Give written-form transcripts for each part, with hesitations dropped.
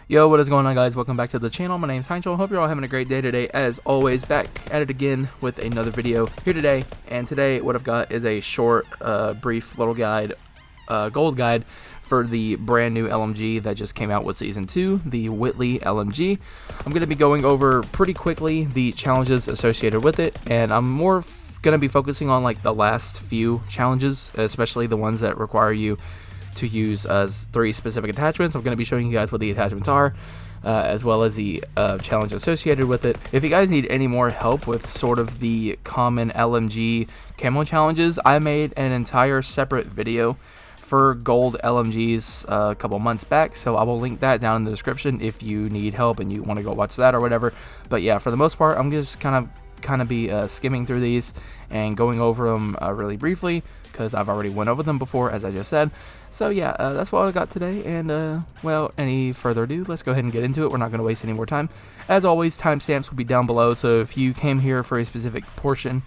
Yo, what is going on, guys? Welcome back to the channel. My name is Heinzel. Hope you're all having a great day today. As always, back at it again with another video here today. And today what I've got is a short, brief little guide, gold guide for the brand new LMG that just came out with Season 2, the Whitley LMG. I'm going to be going over pretty quickly the challenges associated with it, and I'm more going to be focusing on like the last few challenges, especially the ones that require you to use 3 specific attachments. I'm going to be showing you guys what the attachments are, as well as the challenge associated with it. If you guys need any more help with sort of the common LMG camo challenges, I made an entire separate video for gold LMGs a couple months back, so I will link that down in the description if you need help and you want to go watch that or whatever. But yeah, for the most part, I'm just kind of be skimming through these and going over them really briefly, because I've already went over them before, as I just said. So yeah, that's what I got today, and well, any further ado, let's go ahead and get into it. We're not going to waste any more time. As always, timestamps will be down below, so if you came here for a specific portion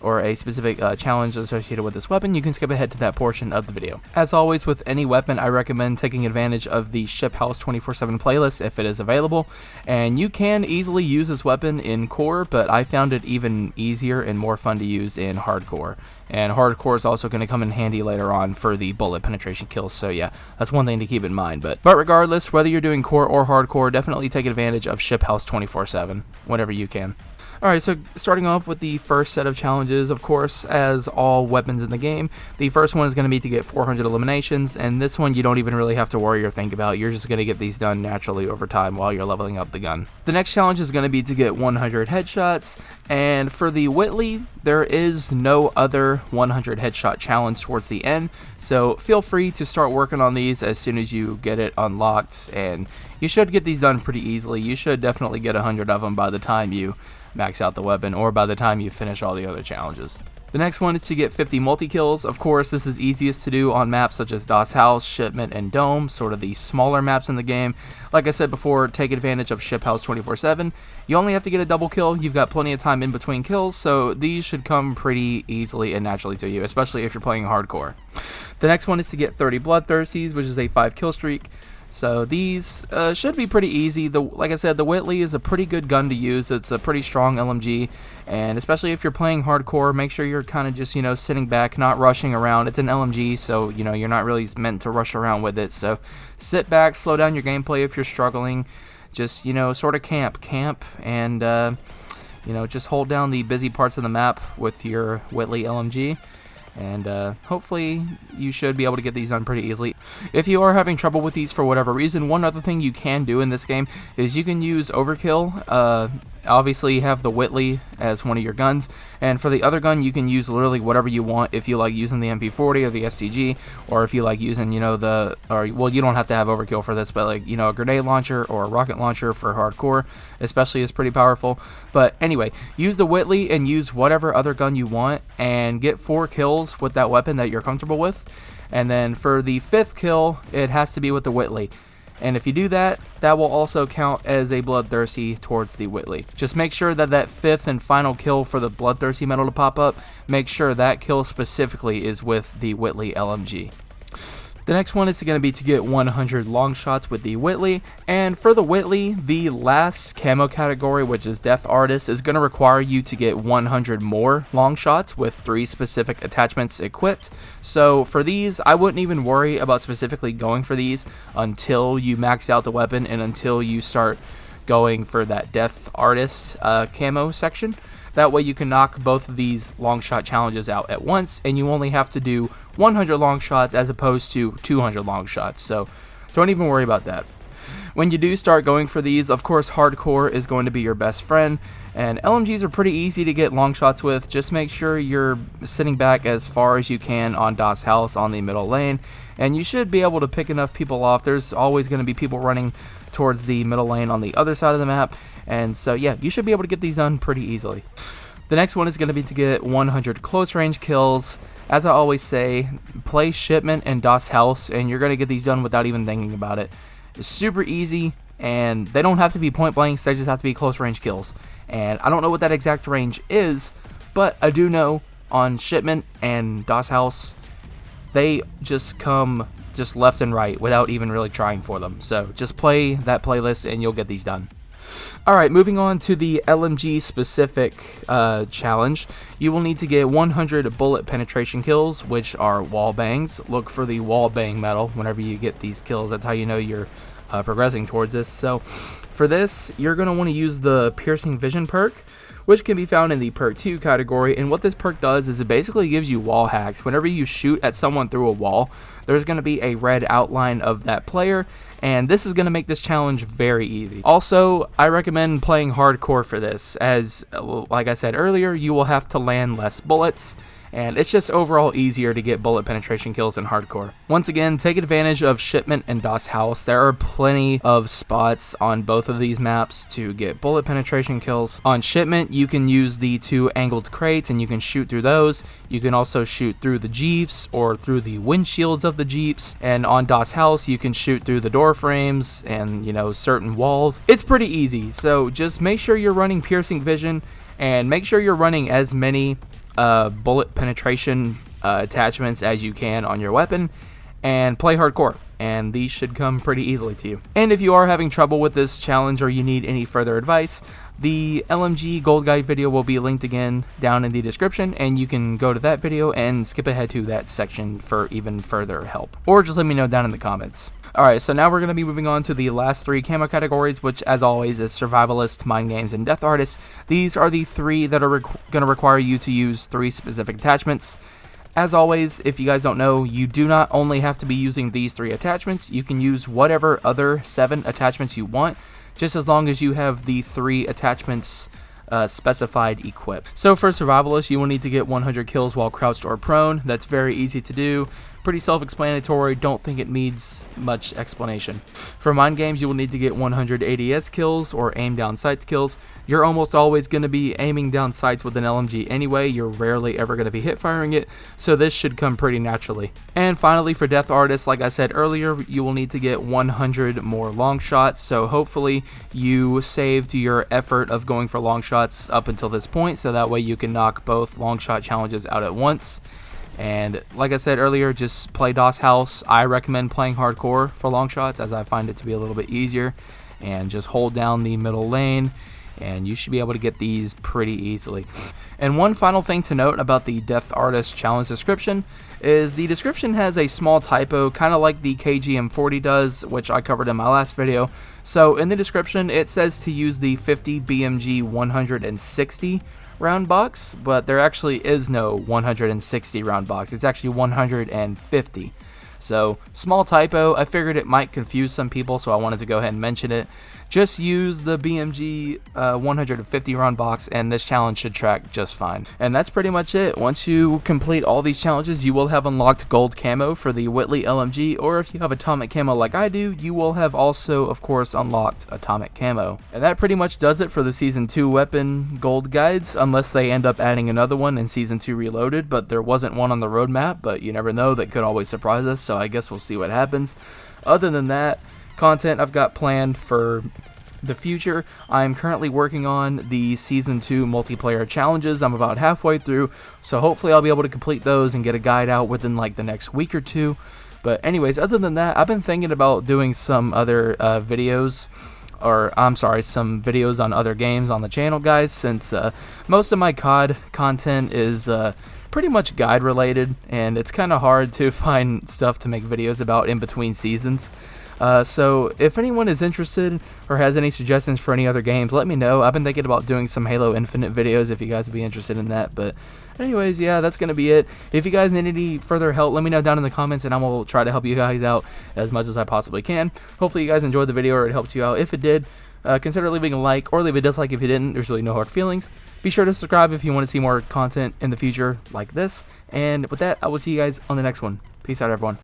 or a specific challenge associated with this weapon, you can skip ahead to that portion of the video. As always, with any weapon, I recommend taking advantage of the Ship House 24/7 playlist if it is available, and you can easily use this weapon in core, but I found it even easier and more fun to use in hardcore. And hardcore is also going to come in handy later on for the bullet penetration kills, so yeah, that's one thing to keep in mind. But regardless, whether you're doing core or hardcore, definitely take advantage of Ship House 24/7 whenever you can. Alright, so starting off with the first set of challenges, of course, as all weapons in the game, the first one is going to be to get 400 eliminations, and this one you don't even really have to worry or think about. You're just going to get these done naturally over time while you're leveling up the gun. The next challenge is going to be to get 100 headshots, and for the Whitley, there is no other 100 headshot challenge towards the end, so feel free to start working on these as soon as you get it unlocked, and you should get these done pretty easily. You should definitely get 100 of them by the time you max out the weapon, or by the time you finish all the other challenges. The next one is to get 50 multi-kills. Of course, this is easiest to do on maps such as DOS House, Shipment, and Dome, sort of the smaller maps in the game. Like I said before, take advantage of Ship House 24/7. You only have to get a double kill. You've got plenty of time in between kills, so these should come pretty easily and naturally to you, especially if you're playing hardcore. The next one is to get 30 Bloodthirsties, which is a 5 kill streak. So these should be pretty easy. Like I said, the Whitley is a pretty good gun to use. It's a pretty strong LMG, and especially if you're playing hardcore, make sure you're kind of just, sitting back, not rushing around. It's an LMG, so, you're not really meant to rush around with it. So sit back, slow down your gameplay if you're struggling. Just, sort of camp, and, just hold down the busy parts of the map with your Whitley LMG. And hopefully you should be able to get these done pretty easily. If you are having trouble with these for whatever reason, one other thing you can do in this game is you can use overkill. Obviously you have the Whitley as one of your guns, and for the other gun you can use literally whatever you want. If you like using the MP40 or the STG, or if you like using, you don't have to have overkill for this, but like, a grenade launcher or a rocket launcher for hardcore especially is pretty powerful. But anyway, use the Whitley and use whatever other gun you want and get 4 kills with that weapon that you're comfortable with. And then for the 5th kill, it has to be with the Whitley. And if you do that, that will also count as a Bloodthirsty towards the Whitley. Just make sure that 5th and final kill for the Bloodthirsty medal to pop up, make sure that kill specifically is with the Whitley LMG. The next one is going to be to get 100 long shots with the Whitley, and for the Whitley, the last camo category, which is Death Artist, is going to require you to get 100 more long shots with 3 specific attachments equipped. So for these, I wouldn't even worry about specifically going for these until you max out the weapon and until you start going for that Death Artist camo section. That way you can knock both of these long shot challenges out at once, and you only have to do 100 long shots as opposed to 200 long shots, so don't even worry about that. When you do start going for these, of course hardcore is going to be your best friend, and LMGs are pretty easy to get long shots with. Just make sure you're sitting back as far as you can on DOS House on the middle lane, and you should be able to pick enough people off. There's always going to be people running towards the middle lane on the other side of the map, and so yeah, you should be able to get these done pretty easily. The next one is going to be to get 100 close range kills. As I always say, play Shipment and DOS House, and you're going to get these done without even thinking about it. It's super easy, and they don't have to be point blanks, they just have to be close range kills. And I don't know what that exact range is, but I do know on Shipment and DOS House, they just come just left and right without even really trying for them. So just play that playlist and you'll get these done. Alright, moving on to the LMG specific challenge. You will need to get 100 bullet penetration kills, which are wall bangs. Look for the wall bang medal whenever you get these kills. That's how you know you're progressing towards this. So for this, you're going to want to use the piercing vision perk, which can be found in the perk 2 category. And what this perk does is it basically gives you wall hacks. Whenever you shoot at someone through a wall, there's going to be a red outline of that player, and this is going to make this challenge very easy. Also, I recommend playing hardcore for this, as like I said earlier, you will have to land less bullets, and it's just overall easier to get bullet penetration kills in hardcore. Once again, take advantage of Shipment and Das Haus. There are plenty of spots on both of these maps to get bullet penetration kills. On Shipment, you can use the 2 angled crates and you can shoot through those. You can also shoot through the Jeeps or through the windshields of the Jeeps. And on Das Haus, you can shoot through the door frames and, you know, certain walls. It's pretty easy, so just make sure you're running piercing vision and make sure you're running as many bullet penetration attachments as you can on your weapon, and play hardcore, and these should come pretty easily to you. And if you are having trouble with this challenge or you need any further advice, the LMG gold guide video will be linked again down in the description, and you can go to that video and skip ahead to that section for even further help, or just let me know down in the comments. Alright, so now we're going to be moving on to the last 3 camo categories, which as always is Survivalist, Mindgames, and Death Artist. These are the 3 that are going to require you to use 3 specific attachments. As always, if you guys don't know, you do not only have to be using these 3 attachments, you can use whatever other 7 attachments you want, just as long as you have the 3 attachments specified equipped. So for Survivalist, you will need to get 100 kills while crouched or prone. That's very easy to do. Pretty self-explanatory, don't think it needs much explanation. For Mind Games, you will need to get 100 ADS kills or aim down sights kills. You're almost always going to be aiming down sights with an LMG anyway, you're rarely ever going to be hit firing it, so this should come pretty naturally. And finally for Death Artist, like I said earlier, you will need to get 100 more long shots, so hopefully you saved your effort of going for long shots up until this point, so that way you can knock both long shot challenges out at once. And like I said earlier, just play Das Haus. I recommend playing hardcore for long shots, as I find it to be a little bit easier. And just hold down the middle lane, and you should be able to get these pretty easily. And one final thing to note about the Death Artist challenge description is the description has a small typo, kind of like the KGM40 does, which I covered in my last video. So in the description, it says to use the 50 BMG 160 round box, but there actually is no 160 round box. It's actually 150. So small typo. I figured it might confuse some people, so I wanted to go ahead and mention it. Just use the BMG 150 round box and this challenge should track just fine. And that's pretty much it. Once you complete all these challenges, you will have unlocked gold camo for the Whitley LMG, or if you have atomic camo like I do, you will have also, of course, unlocked atomic camo. And that pretty much does it for the Season 2 weapon gold guides, unless they end up adding another one in Season 2 Reloaded, but there wasn't one on the roadmap, but you never know, that could always surprise us, so I guess we'll see what happens. Other than that, content I've got planned for the future. I'm currently working on the Season 2 multiplayer challenges. I'm about halfway through, so hopefully I'll be able to complete those and get a guide out within like the next week or 2. But anyways, other than that, I've been thinking about doing some other videos, or I'm sorry, some videos on other games on the channel, guys, since most of my COD content is pretty much guide related, and it's kind of hard to find stuff to make videos about in between seasons. So if anyone is interested or has any suggestions for any other games, let me know. I've been thinking about doing some Halo Infinite videos if you guys would be interested in that. But anyways, yeah, that's going to be it. If you guys need any further help, let me know down in the comments and I will try to help you guys out as much as I possibly can. Hopefully you guys enjoyed the video or it helped you out. If it did, consider leaving a like or leave a dislike if you didn't. There's really no hard feelings. Be sure to subscribe if you want to see more content in the future like this. And with that, I will see you guys on the next one. Peace out, everyone.